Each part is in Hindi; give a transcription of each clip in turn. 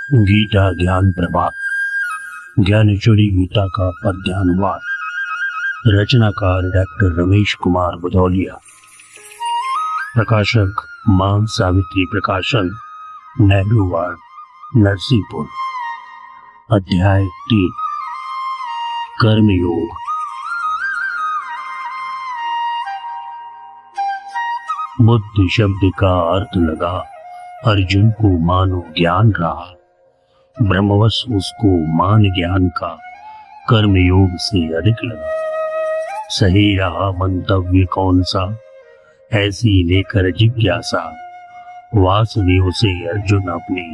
गीता ज्ञान प्रभात ज्ञानेश्वरी गीता का पद्यानुवाद। रचनाकार डॉक्टर रमेश कुमार बुदौलिया। प्रकाशक मां सावित्री प्रकाशन, नेहरू वार्ड, नरसिंहपुर। अध्याय 3 कर्मयोग। बुद्धि शब्द का अर्थ लगा अर्जुन को मानो ज्ञान रहा। ब्रह्मवश उसको मान ज्ञान का कर्मयोग से अधिक लगा। सही रहा मंतव्य कौन सा, ऐसी लेकर जिज्ञासा। वासुदेव से अर्जुन अपने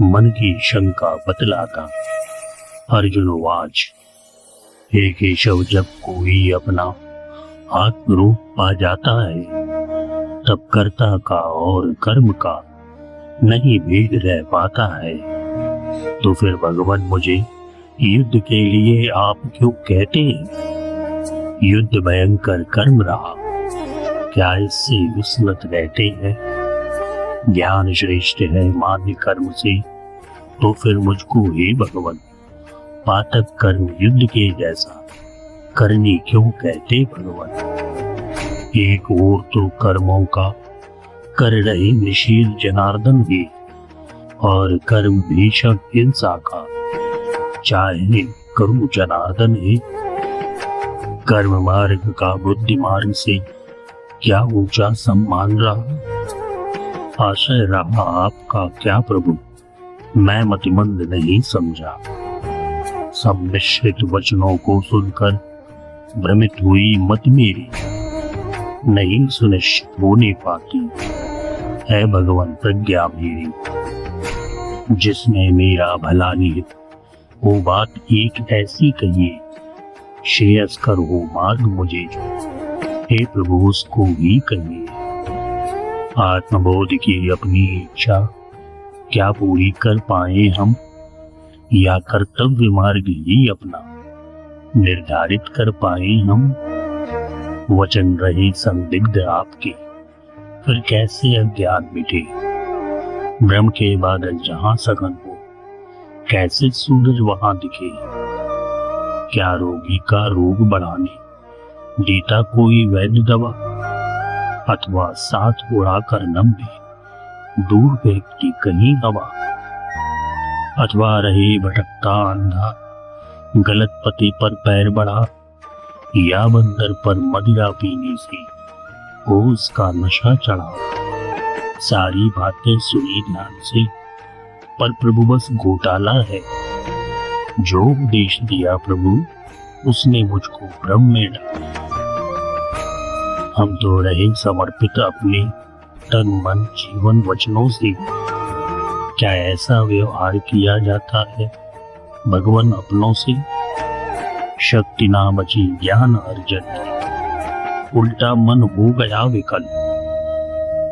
मन की शंका बतलाता। अर्जुन वाच, हे केशव, जब कोई अपना आत्मरूप पा जाता है तब कर्ता का और कर्म का नहीं भेद रह पाता है। तो फिर भगवान मुझे युद्ध के लिए आप क्यों कहते हैं? युद्ध भयंकर कर्म रहा, क्या इससे विस्मत रहते हैं? ज्ञान श्रेष्ठ है मान्य कर्म से, तो फिर मुझको हे भगवान पातक कर्म युद्ध के जैसा करनी क्यों कहते भगवान? एक ओर तो कर्मों का कर रहे निषेध जनार्दन ही, और कर्म भीषण हिंसा का चाहे करूं जनार्दन ही। कर्म मार्ग का बुद्धि मार्ग से क्या ऊंचा सम्मान रहा। आशय रहा आपका क्या प्रभु, मैं मतिमंद नहीं समझा। सम्मिश्रित वचनों को सुनकर भ्रमित हुई मत मेरी, नहीं सुनिश्चित होने पाती है भगवान प्रज्ञा मेरी। जिसने मेरा भला निहित वो बात एक ऐसी कहिए, श्रेयस्कर हो मार्ग मुझे जो, हे प्रभु उसको भी कहिए। आत्मबोध की अपनी इच्छा क्या पूरी कर पाए हम, या कर्तव्य मार्ग ही अपना निर्धारित कर पाए हम। वचन रहे संदिग्ध आपके, फिर कैसे अज्ञान मिटे। ब्रह्म के बादल जहां सघन हो, कैसे सूरज वहां दिखे। क्या रोगी का रोग बढ़ाने देता कोई वैद्य दवा, अथवा साथ उड़ा कर नम्बे दूर व्यक्ति कहीं हवा। अथवा रहे भटकता अंधा, गलत पते पर पैर बढ़ा, या बंदर पर मदिरा पीने से हो उसका नशा चढ़ा। सारी बातें सुनी ध्यान से, पर प्रभु बस घोटाला है। जो उपदेश दिया प्रभु उसने मुझको भ्रम में डाला। हम तो रहे समर्पित अपने तन मन जीवन वचनों से। क्या ऐसा व्यवहार किया जाता है भगवान अपनों से? शक्ति ना बची ज्ञान अर्जन की, उल्टा मन हो गया विकल।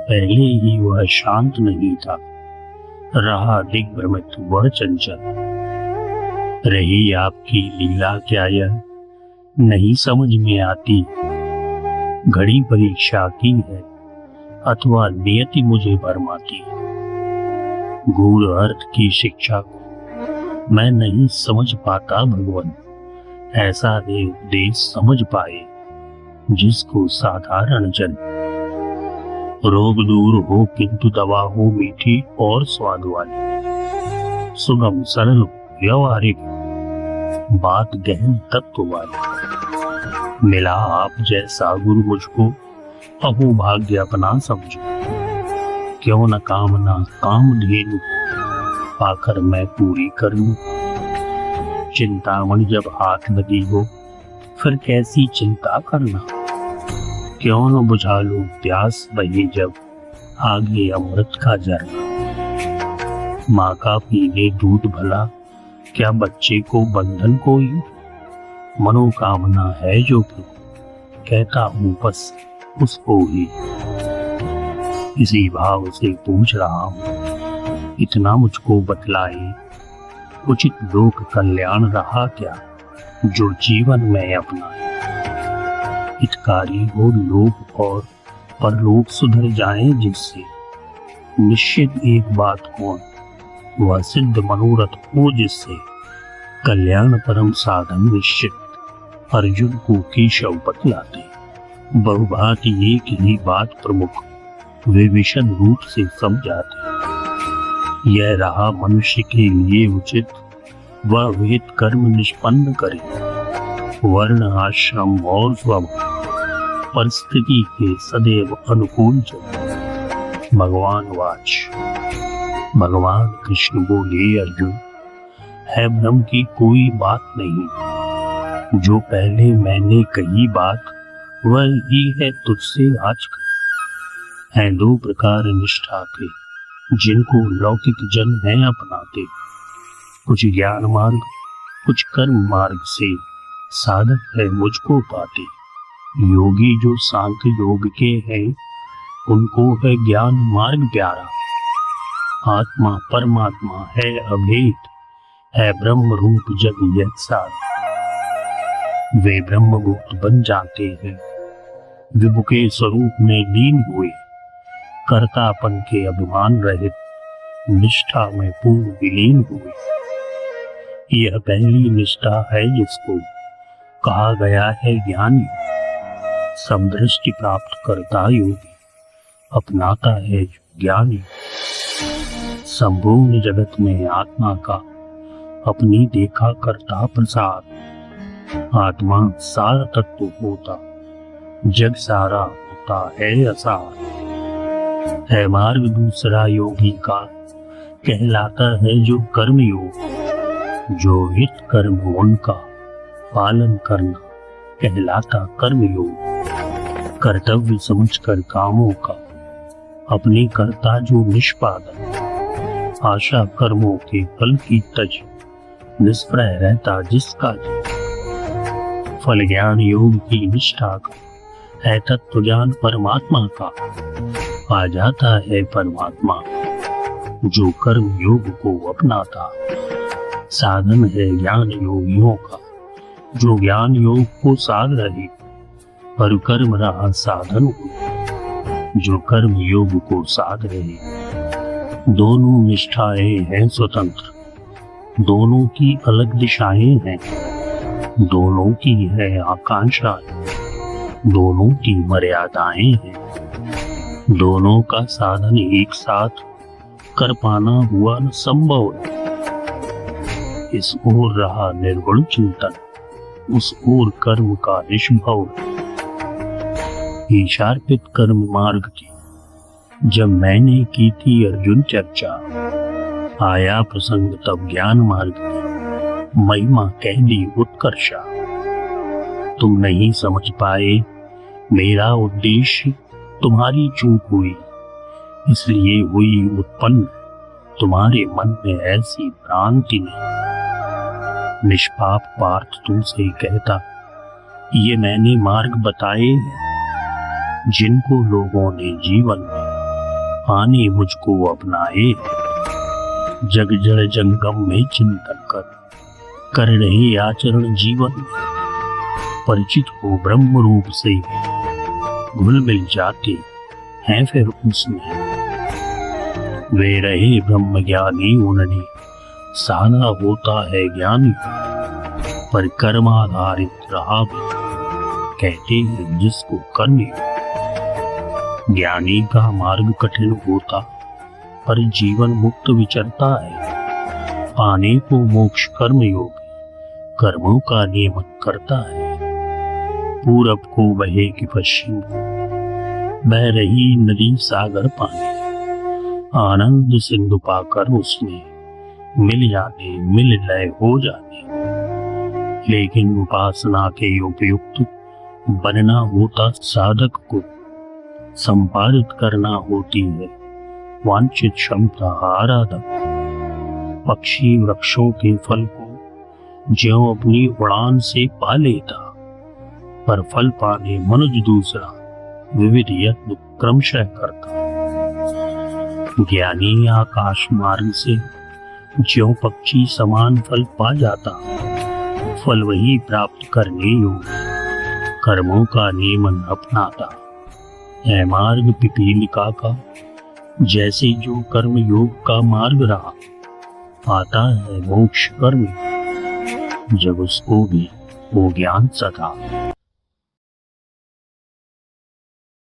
पहले ही वह शांत नहीं था, रहा दिग्भ्रमित वह चंचल। रही आपकी लीला क्या यह नहीं समझ में आती। घड़ी परीक्षा की है अथवा नियति मुझे भरमाती। गूढ़ अर्थ की शिक्षा को मैं नहीं समझ पाता भगवान। ऐसा दे उपदेश समझ पाए जिसको साधारण जन। रोग दूर हो किंतु दवा हो मीठी और स्वाद वाली। सुगम सरल व्यवहारिक, बात गहन तत्व वाली। मिला आप जैसा गुरु मुझको, अहो भाग्य अपना समझो। क्यों न कामना काम धेनु पाकर मैं पूरी कर लूं। चिंतामणि जब हाथ लगी हो, फिर कैसी चिंता करना। क्यों न बुझा लो प्यास बही जब आगे अमृत का झरना। माँ का पीले दूध भला, क्या बच्चे को बंधन कोई। मनोकामना है जो प्रभु कहता हूँ बस उसको ही। इसी भाव से पूछ रहा हूँ, इतना मुझको बतलाए। उचित लोक कल्याण रहा क्या जो जीवन में अपनाए। हितकारी हो लोक और परलोक सुधर जाए जिससे। निश्चित एक बात कौन वह सिद्ध मनोरथ हो जिससे कल्याण परम साधन निश्चित। अर्जुन को केशव बतलाते बहुभांति एक ही बात प्रमुख वे विशद रूप से समझाते। यह रहा मनुष्य के लिए उचित वह वेद कर्म निष्पन्न करे, वर्ण आश्रम और स्वभाव परिस्थिति के सदैव अनुकूल चले। भगवान वाच भगवान कृष्ण बोले, अर्जुन है ब्रह्म की कोई बात नहीं, जो पहले मैंने कही बात वह ही है तुझसे आज कही। है दो प्रकार निष्ठा के जिनको लौकिक जन हैं अपनाते, कुछ ज्ञान मार्ग कुछ कर्म मार्ग से साधक है मुझको पाते। योगी जो सांख्य योग के हैं उनको है ज्ञान मार्ग प्यारा। आत्मा परमात्मा है अभेद, है ब्रह्म रूप जग यह सार। वे ब्रह्म गुप्त बन जाते हैं विभु के स्वरूप में लीन हुए, कर्तापन के अभिमान रहित निष्ठा में पूर्ण विलीन हुए। यह पहली निष्ठा है जिसको कहा गया है ज्ञानी। समदृष्टि प्राप्त करता योगी अपनाता है ज्ञानी। संपूर्ण जगत में आत्मा का अपनी देखा करता प्रसाद। आत्मा सार तत्व होता जग सारा होता है असार। है मार्ग दूसरा योगी का कहलाता है जो कर्म योग। जो हित कर्म उनका पालन करना कहलाता कर्म योग। कर्तव्य समझकर कामों का अपने कर्ता जो निष्पादन। आशा कर्मों के फल की तज निष्प्रह रहता जिसका जी। फल ज्ञान योग की निष्ठा का है तत्व ज्ञान परमात्मा का। आ जाता है परमात्मा जो कर्म योग को अपनाता। साधन है ज्ञान योगियों का जो ज्ञान योग को साध रहे। पर कर्म रहा साधन जो कर्म योग को साध रहे। दोनों निष्ठाएं हैं स्वतंत्र, दोनों की अलग दिशाएं हैं। दोनों की है आकांक्षाएं, दोनों की मर्यादाएं हैं। दोनों का साधन एक साथ कर पाना हुआ न संभव। इस ओर रहा निर्गुण चिंतन, उस ओर कर्म का निष्भव। ईशार्पित कर्म मार्ग की जब मैंने की थी अर्जुन चर्चा, आया प्रसंग तब ज्ञान मार्ग की महिमा कह दी उत्कर्षा। तुम नहीं समझ पाए मेरा उद्देश्य, तुम्हारी चूक हुई इसलिए हुई उत्पन्न तुम्हारे मन में ऐसी भ्रांति नहीं। निष्पाप पार्थ तुमसे कहता ये मैंने मार्ग बताए हैं, जिनको लोगों ने जीवन में आने मुझको अपनाए। जग जड़ जंगम में चिंतन कर रहे आचरण जीवन में। परिचित हो ब्रह्म रूप से घुल मिल जाते हैं फिर उसमें। वे रहे ब्रह्म ज्ञानी उन्हें साधा होता है ज्ञानी। पर कर्माधारित रहा भी कहते हैं जिसको कर्मी। ज्ञानी का मार्ग कठिन होता पर जीवन मुक्त विचरता है। पाने को मोक्ष कर्म योग कर्मों का नियमन करता है। पूरब को बहे कि पश्चिम बह रही नदी सागर पानी। आनंद सिंधु पाकर उसमें मिल जाने मिल लय हो जाने। लेकिन उपासना के उपयुक्त बनना होता साधक को। संपादित करना होती है वांछित क्षमता आराधक। पक्षी वृक्षों के फल को ज्यों अपनी उड़ान से पा लेता, पर फल पाने मनुज दूसरा विविध यत्न क्रमशः करता। ज्ञानी आकाश मार्ग से ज्यों पक्षी समान फल पा जाता, फल वही प्राप्त करने योग्य कर्मों का नियमन अपनाता। है मार्ग पिपीलिका का जैसे जो कर्म योग का मार्ग रहा, आता है मोक्ष कर्म, जब उसको भी वो ज्ञान सा था।